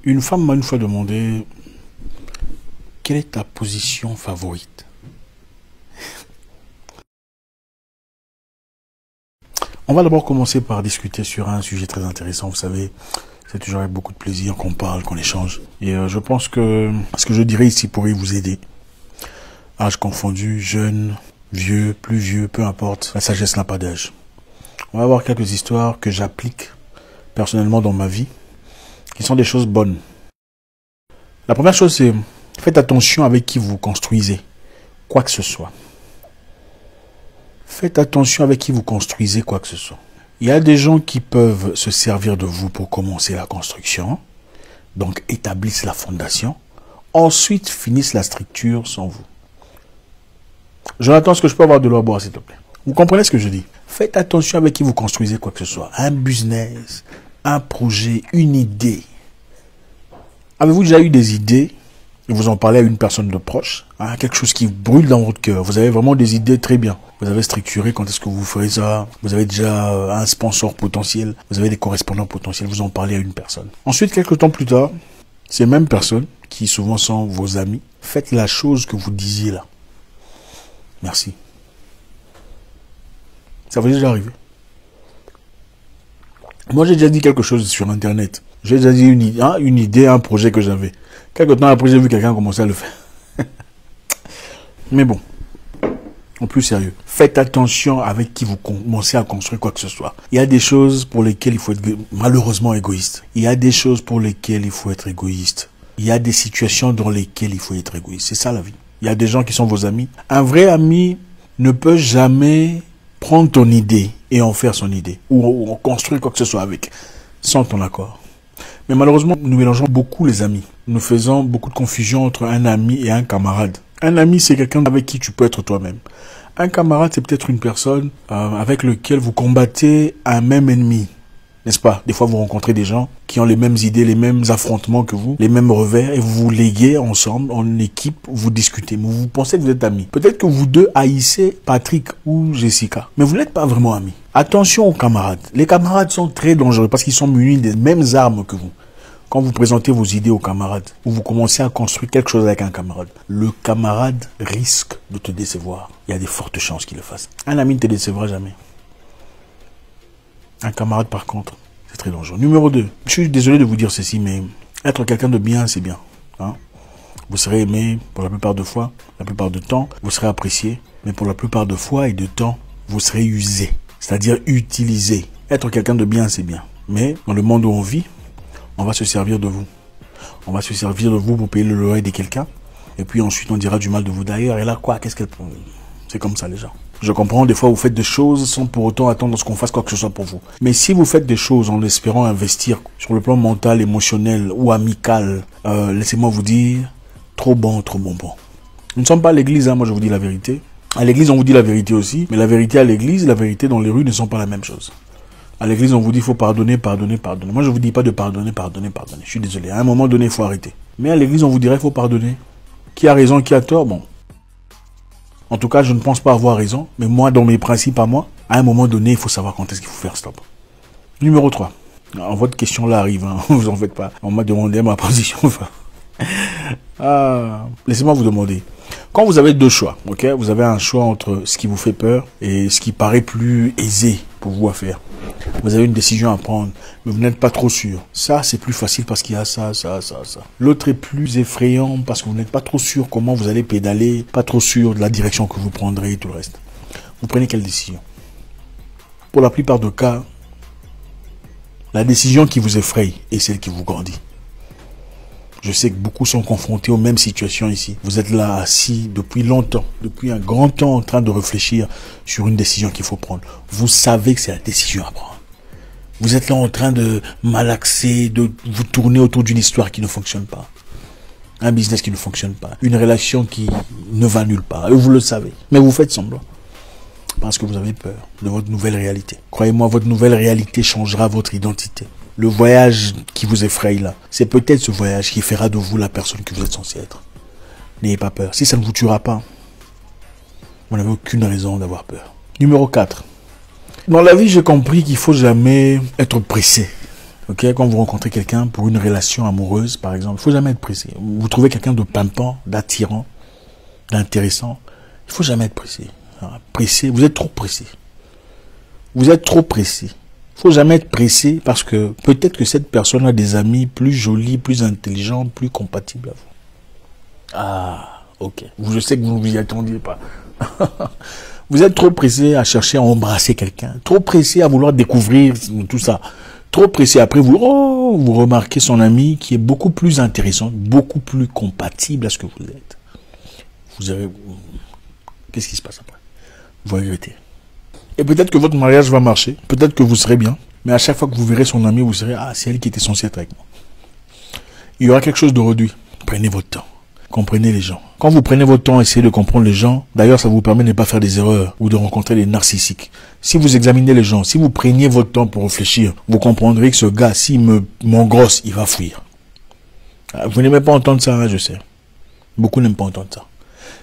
Une femme m'a une fois demandé quelle est ta position favorite. On va d'abord commencer par discuter sur un sujet très intéressant. Vous savez, c'est toujours avec beaucoup de plaisir qu'on parle, qu'on échange. Et je pense que ce que je dirais ici pourrait vous aider. Âge confondu, jeune, vieux, plus vieux, peu importe. La sagesse n'a pas d'âge. On va voir quelques histoires que j'applique personnellement dans ma vie, qui sont des choses bonnes. La première chose, c'est faites attention avec qui vous construisez, quoi que ce soit. Faites attention avec qui vous construisez quoi que ce soit. Il y a des gens qui peuvent se servir de vous pour commencer la construction, donc établissent la fondation, ensuite finissent la structure sans vous. Jonathan, est-ce que je peux avoir de l'eau à boire, s'il te plaît? Vous comprenez ce que je dis? Faites attention avec qui vous construisez quoi que ce soit. Un business, un projet, une idée. Avez-vous déjà eu des idées et vous en parlez à une personne de proche, hein, quelque chose qui brûle dans votre cœur? Vous avez vraiment des idées très bien. Vous avez structuré quand est-ce que vous ferez ça. Vous avez déjà un sponsor potentiel. Vous avez des correspondants potentiels. Vous en parlez à une personne. Ensuite, quelques temps plus tard, ces mêmes personnes, qui souvent sont vos amis, faites la chose que vous disiez là. Merci. Ça vous est déjà arrivé? Moi, j'ai déjà dit quelque chose sur Internet. J'ai déjà dit une idée, un projet que j'avais. Quelque temps après, j'ai vu quelqu'un commencer à le faire. Mais bon, en plus sérieux, faites attention avec qui vous commencez à construire quoi que ce soit. Il y a des choses pour lesquelles il faut être malheureusement égoïste. Il y a des choses pour lesquelles il faut être égoïste. Il y a des situations dans lesquelles il faut être égoïste. C'est ça la vie. Il y a des gens qui sont vos amis. Un vrai ami ne peut jamais prendre ton idée et en faire son idée. Ou en construire quoi que ce soit avec, sans ton accord. Mais malheureusement, nous mélangeons beaucoup les amis. Nous faisons beaucoup de confusion entre un ami et un camarade. Un ami, c'est quelqu'un avec qui tu peux être toi-même. Un camarade, c'est peut-être une personne avec laquelle vous combattez un même ennemi. N'est-ce pas? Des fois, vous rencontrez des gens qui ont les mêmes idées, les mêmes affrontements que vous, les mêmes revers, et vous vous léguez ensemble, en équipe, vous discutez. Mais vous pensez que vous êtes amis. Peut-être que vous deux haïssez Patrick ou Jessica, mais vous n'êtes pas vraiment amis. Attention aux camarades. Les camarades sont très dangereux parce qu'ils sont munis des mêmes armes que vous. Quand vous présentez vos idées aux camarades, ou vous commencez à construire quelque chose avec un camarade, le camarade risque de te décevoir. Il y a des fortes chances qu'il le fasse. Un ami ne te décevra jamais. Un camarade, par contre, c'est très dangereux. Numéro 2. Je suis désolé de vous dire ceci, mais être quelqu'un de bien, c'est bien. Hein? Vous serez aimé pour la plupart de fois, la plupart du temps, vous serez apprécié, mais pour la plupart de fois et de temps, vous serez usé, c'est-à-dire utilisé. Être quelqu'un de bien, c'est bien. Mais dans le monde où on vit, on va se servir de vous. On va se servir de vous pour payer le loyer de quelqu'un, et puis ensuite on dira du mal de vous d'ailleurs. Et là, quoi? Qu'est-ce qu'elle... C'est comme ça, les gens. Je comprends, des fois, vous faites des choses sans pour autant attendre ce qu'on fasse quoi que ce soit pour vous. Mais si vous faites des choses en espérant investir sur le plan mental, émotionnel ou amical, laissez-moi vous dire, trop bon. Nous ne sommes pas à l'église, hein, moi je vous dis la vérité. À l'église, on vous dit la vérité aussi, mais la vérité à l'église, la vérité dans les rues ne sont pas la même chose. À l'église, on vous dit, il faut pardonner. Moi, je vous dis pas de pardonner. Je suis désolé. À un moment donné, il faut arrêter. Mais à l'église, on vous dirait, il faut pardonner. Qui a raison, qui a tort? Bon. En tout cas, je ne pense pas avoir raison, mais moi, dans mes principes à moi, à un moment donné, il faut savoir quand est-ce qu'il faut faire stop. Numéro 3. Alors, votre question là arrive, hein, vous en faites pas. On m'a demandé ma position. Laissez-moi vous demander. Quand vous avez deux choix, ok, vous avez un choix entre ce qui vous fait peur et ce qui paraît plus aisé pour vous à faire. Vous avez une décision à prendre, mais vous n'êtes pas trop sûr. Ça, c'est plus facile parce qu'il y a ça. L'autre est plus effrayant parce que vous n'êtes pas trop sûr comment vous allez pédaler, pas trop sûr de la direction que vous prendrez et tout le reste. Vous prenez quelle décision? Pour la plupart des cas, la décision qui vous effraie est celle qui vous grandit. Je sais que beaucoup sont confrontés aux mêmes situations ici. Vous êtes là assis depuis longtemps, depuis un grand temps en train de réfléchir sur une décision qu'il faut prendre. Vous savez que c'est la décision à prendre. Vous êtes là en train de malaxer, de vous tourner autour d'une histoire qui ne fonctionne pas. Un business qui ne fonctionne pas. Une relation qui ne va nulle part. Et vous le savez. Mais vous faites semblant. Parce que vous avez peur de votre nouvelle réalité. Croyez-moi, votre nouvelle réalité changera votre identité. Le voyage qui vous effraie là, c'est peut-être ce voyage qui fera de vous la personne que vous êtes censé être. N'ayez pas peur. Si ça ne vous tuera pas, vous n'avez aucune raison d'avoir peur. Numéro 4. Dans la vie, j'ai compris qu'il ne faut jamais être pressé. Ok, quand vous rencontrez quelqu'un pour une relation amoureuse, par exemple, il faut jamais être pressé. Vous trouvez quelqu'un de pimpant, d'attirant, d'intéressant, il faut jamais être pressé. Pressé, vous êtes trop pressé. Vous êtes trop pressé. Il faut jamais être pressé parce que peut-être que cette personne a des amis plus jolis, plus intelligents, plus compatibles à vous. Ah, ok. Je sais que vous ne vous y attendiez pas. Vous êtes trop pressé à chercher à embrasser quelqu'un, trop pressé à vouloir découvrir tout ça, trop pressé après vous remarquez son ami qui est beaucoup plus intéressant, beaucoup plus compatible à ce que vous êtes. Vous avez... Qu'est-ce qui se passe après? Vous regrettez. Et peut-être que votre mariage va marcher, peut-être que vous serez bien, mais à chaque fois que vous verrez son ami, vous serez, ah, c'est elle qui était censée être avec moi. Il y aura quelque chose de réduit. Prenez votre temps. Comprenez les gens. Quand vous prenez votre temps, essayez de comprendre les gens. D'ailleurs, ça vous permet de ne pas faire des erreurs ou de rencontrer des narcissiques. Si vous examinez les gens, si vous preniez votre temps pour réfléchir, vous comprendrez que ce gars, s'il m'engrosse, il va fuir. Vous n'aimez pas entendre ça, hein, je sais. Beaucoup n'aiment pas entendre ça.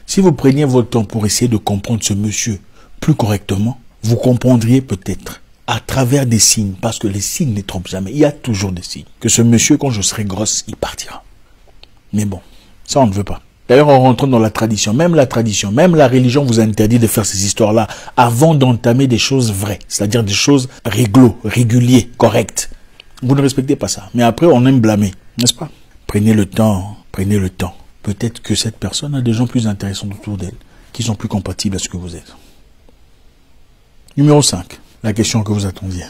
Si vous preniez votre temps pour essayer de comprendre ce monsieur plus correctement, vous comprendriez peut-être à travers des signes, parce que les signes ne trompent jamais. Il y a toujours des signes. Que ce monsieur, quand je serai grosse, il partira. Mais bon. Ça, on ne veut pas. D'ailleurs, en rentrant dans la tradition, même la religion vous interdit de faire ces histoires-là avant d'entamer des choses vraies, c'est-à-dire des choses régulières, correctes. Vous ne respectez pas ça. Mais après, on aime blâmer, n'est-ce pas? Prenez le temps, prenez le temps. Peut-être que cette personne a des gens plus intéressants autour d'elle, qui sont plus compatibles à ce que vous êtes. Numéro 5, la question que vous attendiez.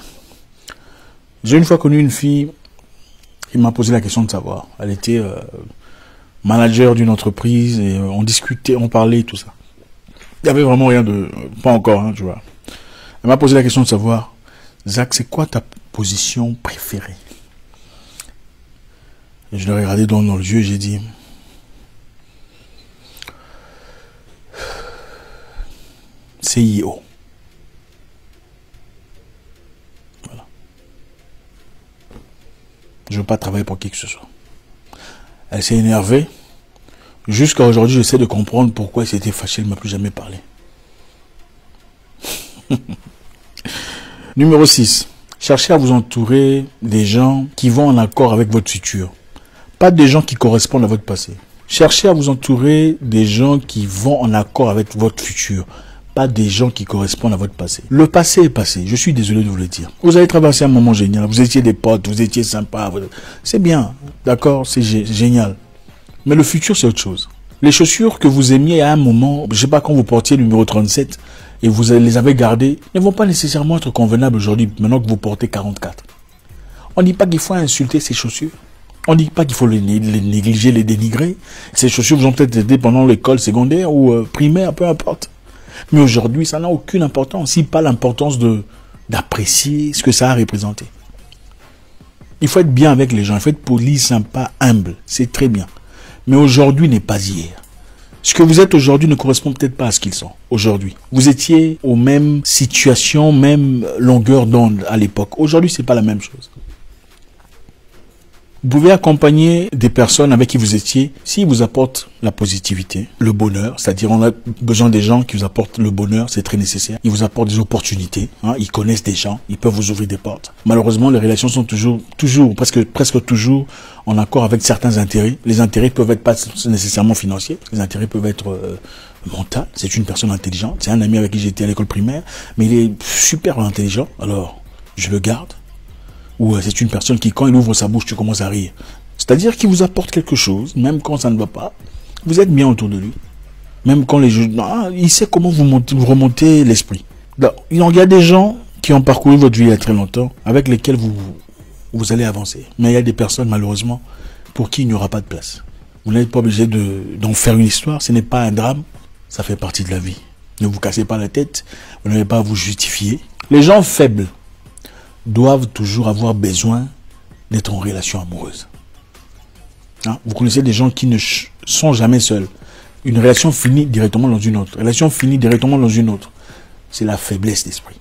J'ai une fois connu une fille, qui m'a posé la question de savoir. Elle était... manager d'une entreprise, et on discutait, on parlait, tout ça. Il n'y avait vraiment rien de... Pas encore, hein, tu vois. Elle m'a posé la question de savoir, Zach, c'est quoi ta position préférée? Et je l'ai regardé dans les yeux et j'ai dit, CIO. Voilà. Je ne veux pas travailler pour qui que ce soit. Elle s'est énervée. Jusqu'à aujourd'hui, j'essaie de comprendre pourquoi elle s'était fâchée. Elle ne m'a plus jamais parlé. Numéro 6. Cherchez à vous entourer des gens qui vont en accord avec votre futur. Pas des gens qui correspondent à votre passé. Cherchez à vous entourer des gens qui vont en accord avec votre futur. Pas des gens qui correspondent à votre passé. Le passé est passé. Je suis désolé de vous le dire. Vous avez traversé un moment génial. Vous étiez des potes, vous étiez sympa. C'est bien. D'accord? C'est génial. Mais le futur, c'est autre chose. Les chaussures que vous aimiez à un moment, je ne sais pas quand vous portiez le numéro 37 et vous les avez gardées, ne vont pas nécessairement être convenables aujourd'hui, maintenant que vous portez 44. On ne dit pas qu'il faut insulter ces chaussures. On ne dit pas qu'il faut les négliger, les dénigrer. Ces chaussures vous ont peut-être aidé pendant l'école secondaire ou primaire, peu importe. Mais aujourd'hui, ça n'a aucune importance. Si pas l'importance d'apprécier ce que ça a représenté. Il faut être bien avec les gens. Il faut être poli, sympa, humble. C'est très bien. Mais aujourd'hui n'est pas hier. Ce que vous êtes aujourd'hui ne correspond peut-être pas à ce qu'ils sont aujourd'hui. Vous étiez aux mêmes situations, même longueur d'onde à l'époque. Aujourd'hui, c'est pas la même chose. Vous pouvez accompagner des personnes avec qui vous étiez s'ils vous apportent la positivité, le bonheur, c'est-à-dire on a besoin des gens qui vous apportent le bonheur, c'est très nécessaire. Ils vous apportent des opportunités, hein, ils connaissent des gens, ils peuvent vous ouvrir des portes. Malheureusement, les relations sont presque toujours en accord avec certains intérêts. Les intérêts peuvent être pas nécessairement financiers, les intérêts peuvent être mentaux. C'est une personne intelligente, c'est un ami avec qui j'étais à l'école primaire, mais il est super intelligent, alors je le garde. Ou c'est une personne qui, quand il ouvre sa bouche, tu commences à rire. C'est-à-dire qu'il vous apporte quelque chose, même quand ça ne va pas. Vous êtes bien autour de lui. Même quand les gens... il sait comment vous remontez l'esprit. Il y a des gens qui ont parcouru votre vie il y a très longtemps, avec lesquels vous allez avancer. Mais il y a des personnes, malheureusement, pour qui il n'y aura pas de place. Vous n'êtes pas obligé d'en faire une histoire. Ce n'est pas un drame. Ça fait partie de la vie. Ne vous cassez pas la tête. Vous n'avez pas à vous justifier. Les gens faibles doivent toujours avoir besoin d'être en relation amoureuse. Hein? Vous connaissez des gens qui ne sont jamais seuls. Une relation finit directement dans une autre. Relation finit directement dans une autre. C'est la faiblesse d'esprit.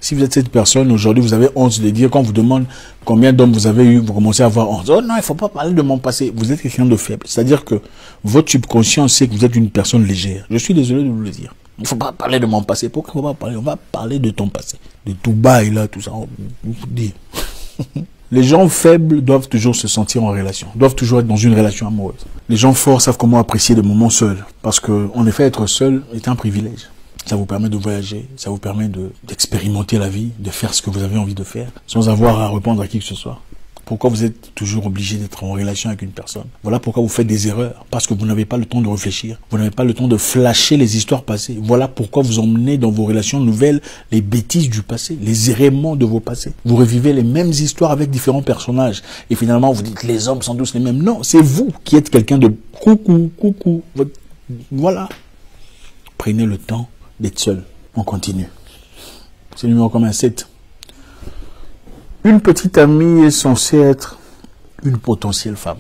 Si vous êtes cette personne, aujourd'hui, vous avez honte de dire, quand on vous demande combien d'hommes vous avez eu, vous commencez à avoir honte. Oh non, il ne faut pas parler de mon passé. Vous êtes quelqu'un de faible. C'est-à-dire que votre subconscient sait que vous êtes une personne légère. Je suis désolé de vous le dire. Il ne faut pas parler de mon passé. Pourquoi on va parler? On va parler de ton passé. De tout bail là, tout ça. On vous dit. Les gens faibles doivent toujours se sentir en relation, doivent toujours être dans une relation amoureuse. Les gens forts savent comment apprécier des moments seuls, parce que, en effet, être seul est un privilège. Ça vous permet de voyager, ça vous permet d'expérimenter la vie, de faire ce que vous avez envie de faire, sans avoir à répondre à qui que ce soit. Pourquoi vous êtes toujours obligé d'être en relation avec une personne? Voilà pourquoi vous faites des erreurs, parce que vous n'avez pas le temps de réfléchir, vous n'avez pas le temps de flasher les histoires passées. Voilà pourquoi vous emmenez dans vos relations nouvelles les bêtises du passé, les errements de vos passés. Vous revivez les mêmes histoires avec différents personnages, et finalement vous dites les hommes sont tous les mêmes. Non, c'est vous qui êtes quelqu'un de coucou. Voilà. Prenez le temps d'être seul. On continue. C'est le numéro commun 7. Une petite amie est censée être une potentielle femme.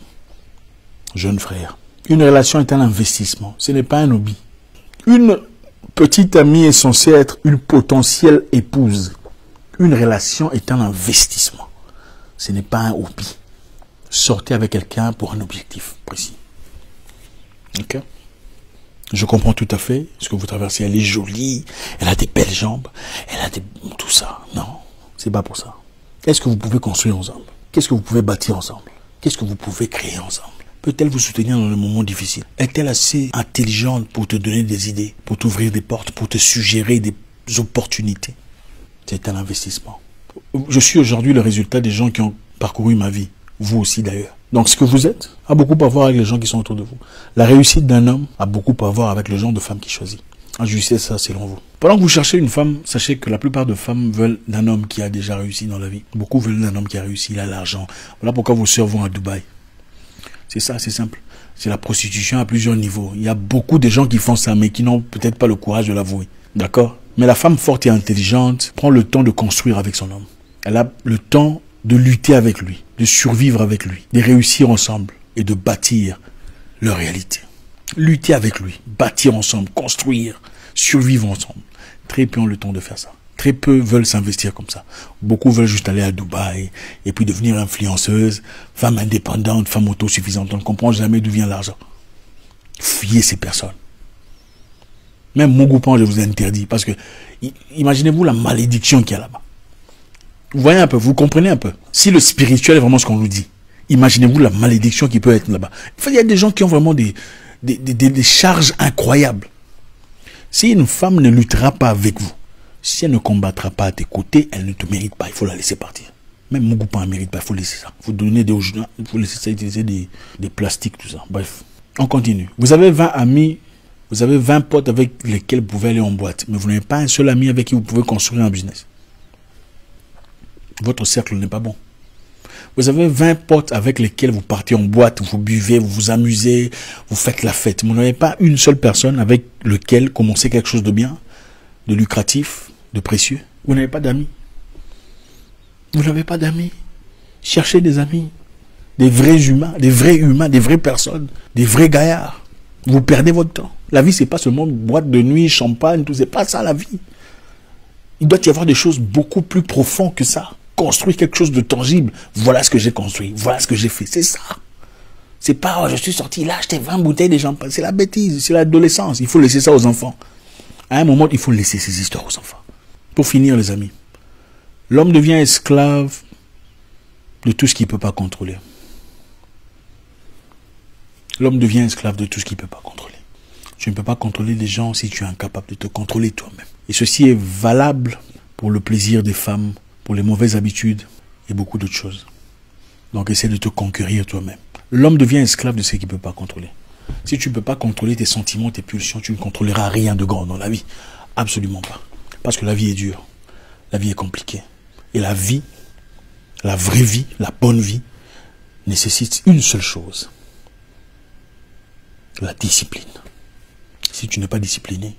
Jeune frère. Une relation est un investissement. Ce n'est pas un hobby. Une petite amie est censée être une potentielle épouse. Une relation est un investissement. Ce n'est pas un hobby. Sortez avec quelqu'un pour un objectif précis. Ok? Je comprends tout à fait ce que vous traversez. Elle est jolie, elle a des belles jambes, elle a tout ça. Non, c'est pas pour ça. Est-ce que vous pouvez construire ensemble? Qu'est-ce que vous pouvez bâtir ensemble? Qu'est-ce que vous pouvez créer ensemble? Peut-elle vous soutenir dans les moments difficiles? Est-elle assez intelligente pour te donner des idées, pour t'ouvrir des portes, pour te suggérer des opportunités? C'est un investissement. Je suis aujourd'hui le résultat des gens qui ont parcouru ma vie. Vous aussi d'ailleurs. Donc ce que vous êtes a beaucoup à voir avec les gens qui sont autour de vous. La réussite d'un homme a beaucoup à voir avec le genre de femme qu'il choisit. Ajustez ça selon vous. Pendant que vous cherchez une femme, sachez que la plupart de femmes veulent d'un homme qui a déjà réussi dans la vie. Beaucoup veulent d'un homme qui a réussi, il a l'argent. Voilà pourquoi vos sœurs vont à Dubaï. C'est ça, c'est simple. C'est la prostitution à plusieurs niveaux. Il y a beaucoup de gens qui font ça, mais qui n'ont peut-être pas le courage de l'avouer. D'accord? Mais la femme forte et intelligente prend le temps de construire avec son homme. Elle a le temps de lutter avec lui, de survivre avec lui, de réussir ensemble et de bâtir leur réalité. Lutter avec lui, bâtir ensemble, construire, survivre ensemble. Très peu ont le temps de faire ça. Très peu veulent s'investir comme ça. Beaucoup veulent juste aller à Dubaï et puis devenir influenceuse, femme indépendante, femme autosuffisante. On ne comprend jamais d'où vient l'argent. Fuyez ces personnes. Même Mogoupan, je vous interdis parce que imaginez-vous la malédiction qu'il y a là-bas. Vous voyez un peu, vous comprenez un peu. Si le spirituel est vraiment ce qu'on nous dit, imaginez-vous la malédiction qui peut être là-bas. Il y a des gens qui ont vraiment des charges incroyables. Si une femme ne luttera pas avec vous, si elle ne combattra pas à tes côtés, elle ne te mérite pas. Il faut la laisser partir. Même Mogoupan ne mérite pas, il faut laisser ça. Il faut donner des il faut laisser ça, utiliser des plastiques, tout ça. Bref, on continue. Vous avez 20 amis, vous avez 20 potes avec lesquels vous pouvez aller en boîte, mais vous n'avez pas un seul ami avec qui vous pouvez construire un business. Votre cercle n'est pas bon. Vous avez 20 potes avec lesquels vous partez en boîte, vous buvez, vous vous amusez, vous faites la fête. Vous n'avez pas une seule personne avec laquelle commencer quelque chose de bien, de lucratif, de précieux. Vous n'avez pas d'amis. Vous n'avez pas d'amis. Cherchez des amis. Des vrais humains, des vraies personnes, des vrais gaillards. Vous perdez votre temps. La vie, c'est pas seulement boîte de nuit, champagne, tout. C'est pas ça la vie. Il doit y avoir des choses beaucoup plus profondes que ça. Construire quelque chose de tangible. Voilà ce que j'ai construit. Voilà ce que j'ai fait. C'est ça. C'est pas, oh, je suis sorti là, acheté 20 bouteilles de champagne. C'est la bêtise. C'est l'adolescence. Il faut laisser ça aux enfants. À un moment, il faut laisser ces histoires aux enfants. Pour finir, les amis. L'homme devient esclave de tout ce qu'il ne peut pas contrôler. L'homme devient esclave de tout ce qu'il ne peut pas contrôler. Tu ne peux pas contrôler les gens si tu es incapable de te contrôler toi-même. Et ceci est valable pour le plaisir des femmes, pour les mauvaises habitudes et beaucoup d'autres choses. Donc essaie de te conquérir toi-même. L'homme devient esclave de ce qu'il ne peut pas contrôler. Si tu ne peux pas contrôler tes sentiments, tes pulsions, tu ne contrôleras rien de grand dans la vie. Absolument pas. Parce que la vie est dure. La vie est compliquée. Et la vie, la vraie vie, la bonne vie, nécessite une seule chose. La discipline. Si tu n'es pas discipliné,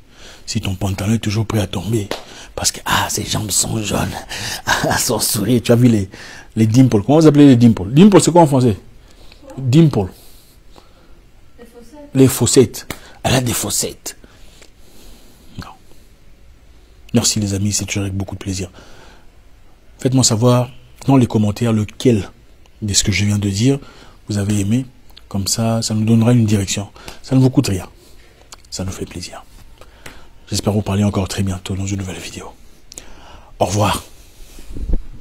si ton pantalon est toujours prêt à tomber, parce que, ses jambes sont jaunes, son sourire, tu as vu les dimples. Comment vous appelez les dimples? Dimples, c'est quoi en français? Dimple. Les fossettes. Elle a des fossettes. Non. Merci les amis, c'est toujours avec beaucoup de plaisir. Faites-moi savoir dans les commentaires lequel de ce que je viens de dire vous avez aimé. Comme ça, ça nous donnera une direction. Ça ne vous coûte rien. Ça nous fait plaisir. J'espère vous parler encore très bientôt dans une nouvelle vidéo. Au revoir.